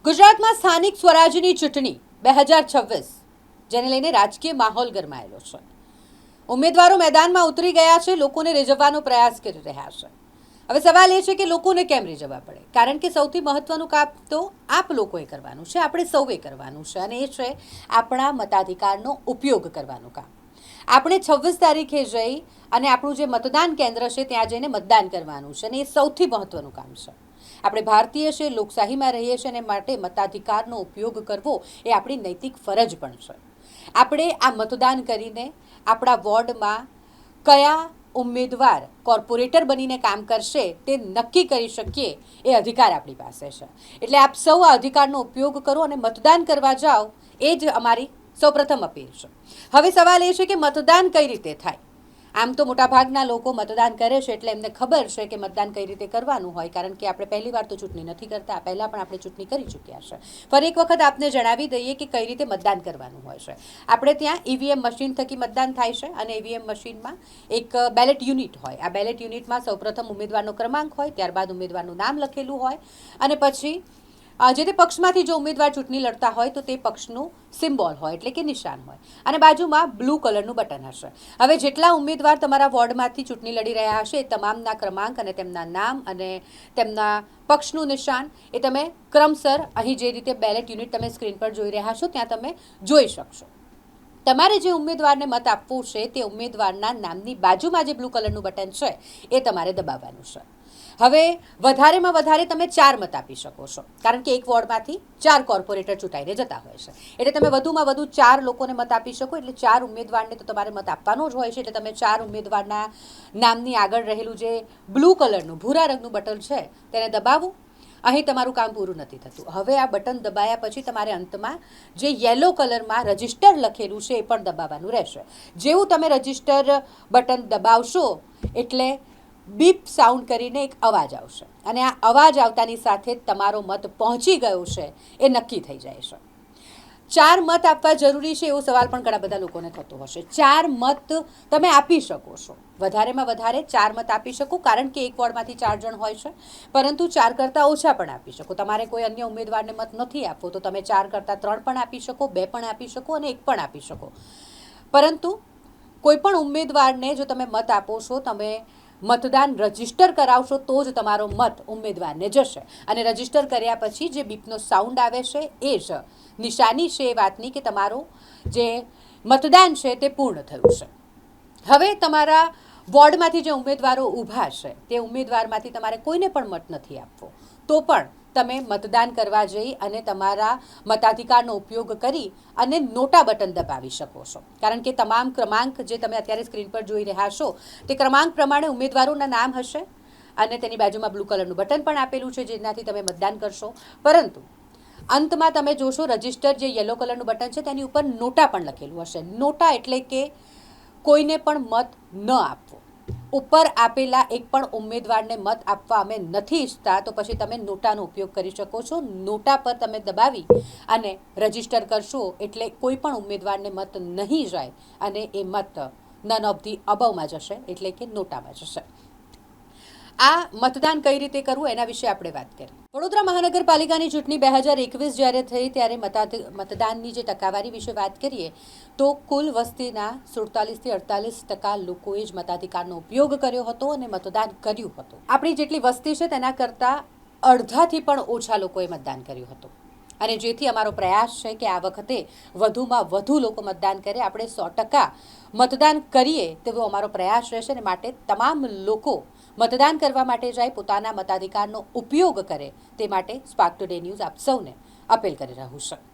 ગુજરાતમાં સ્થાનિક સ્વરાજ્યની ચૂંટણી 2026 જેને લઈને રાજકીય માહોલ ગરમાયેલો છે. ઉમેદવારો મેદાનમાં ઉતરી ગયા છે, લોકોને રીઝવવાનો પ્રયાસ કરી રહ્યા છે. હવે સવાલ એ છે કે લોકોને કેમ રીઝવવા પડે? કારણ કે સૌથી મહત્વનું કામ તો આપ લોકોએ કરવાનું છે, આપણે સૌએ કરવાનું છે, અને એ છે આપણા મતાધિકારનો ઉપયોગ કરવાનું કામ. આપણે 26 તારીખે જઈ અને આપણું જે મતદાન કેન્દ્ર છે ત્યાં જઈને મતદાન કરવાનું છે, અને એ સૌથી મહત્વનું કામ છે. આપણે ભારતીય છે, લોકશાહીમાં રહીએ છીએ, અને માટે મતાધિકારનો ઉપયોગ કરવો એ આપણી નૈતિક ફરજ પણ છે. આપણે આ મતદાન કરીને આપણા વોર્ડમાં કયા ઉમેદવાર કોર્પોરેટર બનીને કામ કરશે તે નક્કી કરી શકીએ એ અધિકાર આપણી પાસે છે. એટલે આપ સૌ આ અધિકારનો ઉપયોગ કરો અને મતદાન કરવા જાઓ, એ જ અમારી સૌપ્રથમ અપીલ છે. હવે સવાલ એ છે કે મતદાન કઈ રીતે થાય? આમ તો મોટાભાગના લોકો મતદાન કરે છે એટલે એમને ખબર છે કે મતદાન કઈ રીતે કરવાનું હોય, કારણ કે આપણે પહેલી વાર તો ચૂંટણી નથી કરતા. પહેલાં પણ આપણે ચૂંટણી કરી ચૂક્યા છે. ફરી એક વખત આપને જણાવી દઈએ કે કઈ રીતે મતદાન કરવાનું હોય છે. આપણે ત્યાં ઈવીએમ મશીન થકી મતદાન થાય છે, અને ઈવીએમ મશીનમાં એક બેલેટ યુનિટ હોય. આ બેલેટ યુનિટમાં સૌપ્રથમ ઉમેદવારનો ક્રમાંક હોય, ત્યારબાદ ઉમેદવારનું નામ લખેલું હોય, અને પછી જે તે પક્ષમાંથી જો ઉમેદવાર ચૂંટણી લડતા હોય તો તે પક્ષનું સિમ્બોલ હોય, એટલે કે નિશાન હોય, અને બાજુમાં બ્લુ કલરનું બટન હશે. હવે જેટલા ઉમેદવાર તમારા વોર્ડમાંથી ચૂંટણી લડી રહ્યા હશે એ તમામના ક્રમાંક અને તેમના નામ અને તેમના પક્ષનું નિશાન એ તમે ક્રમસર અહીં જે રીતે બેલેટ યુનિટ તમે સ્ક્રીન પર જોઈ રહ્યા છો ત્યાં તમે જોઈ શકશો. તમારે જે ઉમેદવારને મત આપવો છે તે ઉમેદવારના નામની બાજુમાં જે બ્લુ કલરનું બટન છે એ તમારે દબાવવાનું છે. હવે વધારેમાં વધારે તમે 4 મત આપી શકો છો, કારણ કે એક વોર્ડમાંથી 4 કોર્પોરેટર ચૂંટાઈને જતા હોય છે. એટલે તમે વધુમાં વધુ 4 લોકોને મત આપી શકો. એટલે 4 ઉમેદવારને તો તમારે મત આપવાનો જ હોય છે. એટલે તમે 4 ઉમેદવારના નામની આગળ રહેલું જે બ્લુ કલરનું ભૂરા રંગનું બટન છે તેને દબાવો. અહીં તમારું કામ પૂરું નથી થતું. હવે આ બટન દબાયા પછી તમારે અંતમાં જે યલો કલરમાં રજિસ્ટર લખેલું છે એ પણ દબાવવાનું રહેશે. જેવું તમે રજિસ્ટર બટન દબાવશો એટલે બીપ સાઉન્ડ કરીને એક અવાજ આવશે, અને આ અવાજ આવતાની સાથે તમારો મત પહોંચી ગયો છે એ નક્કી થઈ જાય છે. 4 મત આપવા જરૂરી છે એવો સવાલ પણ ઘણા બધા લોકોને થતો હશે. 4 મત તમે આપી શકો છો, વધારેમાં વધારે 4 મત આપી શકો, કારણ કે એક વોર્ડમાંથી 4 જણ હોય છે, પરંતુ 4 કરતાં ઓછા પણ આપી શકો. તમારે કોઈ અન્ય ઉમેદવારને મત નથી આપવો તો તમે 4 કરતાં 3 પણ આપી શકો, 2 પણ આપી શકો, અને 1 પણ આપી શકો. પરંતુ કોઈ પણ ઉમેદવારને જો તમે મત આપો છો, તમે મતદાન રજિસ્ટર કરાવશો તો જ તમારો મત ઉમેદવારને જશે. અને રજિસ્ટર કર્યા પછી જે બીપનો સાઉન્ડ આવે છે એ જ નિશાની છે એ વાતની કે તમારું જે મતદાન છે તે પૂર્ણ થયું છે. હવે તમારા વોર્ડમાંથી જે ઉમેદવારો ઊભા છે તે ઉમેદવારમાંથી તમારે કોઈને પણ મત નથી આપવો, તો પણ તમે મતદાન કરવા જઈ અને તમારા મતાધિકારનો ઉપયોગ કરી અને નોટા બટન દબાવી શકો છો. કારણ કે તમામ ક્રમાંક જે તમે અત્યારે સ્ક્રીન પર જોઈ રહ્યા છો તે ક્રમાંક પ્રમાણે ઉમેદવારોના નામ હશે, અને તેની બાજુમાં બ્લુ કલરનું બટન પણ આપેલું છે જેનાથી તમે મતદાન કરશો. પરંતુ અંતમાં તમે જોશો રજિસ્ટર જે યલો કલરનું બટન છે તેની ઉપર નોટા પણ લખેલું હશે. નોટા એટલે કે કોઈને પણ મત ન આપવો. ઉપર આપેલા એક પણ ઉમેદવારને મત આપવા અમે નથી ઈચ્છતા તો પછી તમે નોટાનો ઉપયોગ કરી શકો છો. નોટા પર તમે દબાવી અને રજિસ્ટર કરશો એટલે કોઈ પણ ઉમેદવારને મત નહીં જાય, અને એ મત નન ઓફ ધી અબવમાં જશે, એટલે કે નોટામાં જશે. આ મતદાન કઈ રીતે કરવું એના વિશે આપણે વાત કરીએ. વડોદરા મહાનગરપાલિકાની ચૂંટણી 2021 જ્યારે થઈ ત્યારે મતદાનની જે ટકાવારી વિશે વાત કરીએ તો કુલ વસ્તીના 47 થી 48% લોકોએ જ મતાધિકારનો ઉપયોગ કર્યો હતો અને મતદાન કર્યું હતું. આપણી જેટલી વસ્તી છે તેના કરતાં અડધાથી પણ ઓછા લોકોએ મતદાન કર્યું હતું. અને જેથી અમારો પ્રયાસ છે કે આ વખતે વધુમાં વધુ લોકો મતદાન કરે, આપણે 100% મતદાન કરીએ તેવો અમારો પ્રયાસ રહેશે. અને માટે તમામ લોકો મતદાન કરવા માટે જાય, પોતાના મતાધિકારનો ઉપયોગ કરે તે માટે સ્પાર્ક ટુડે ન્યૂઝ આપ સૌને અપીલ કરી રહ્યું છે.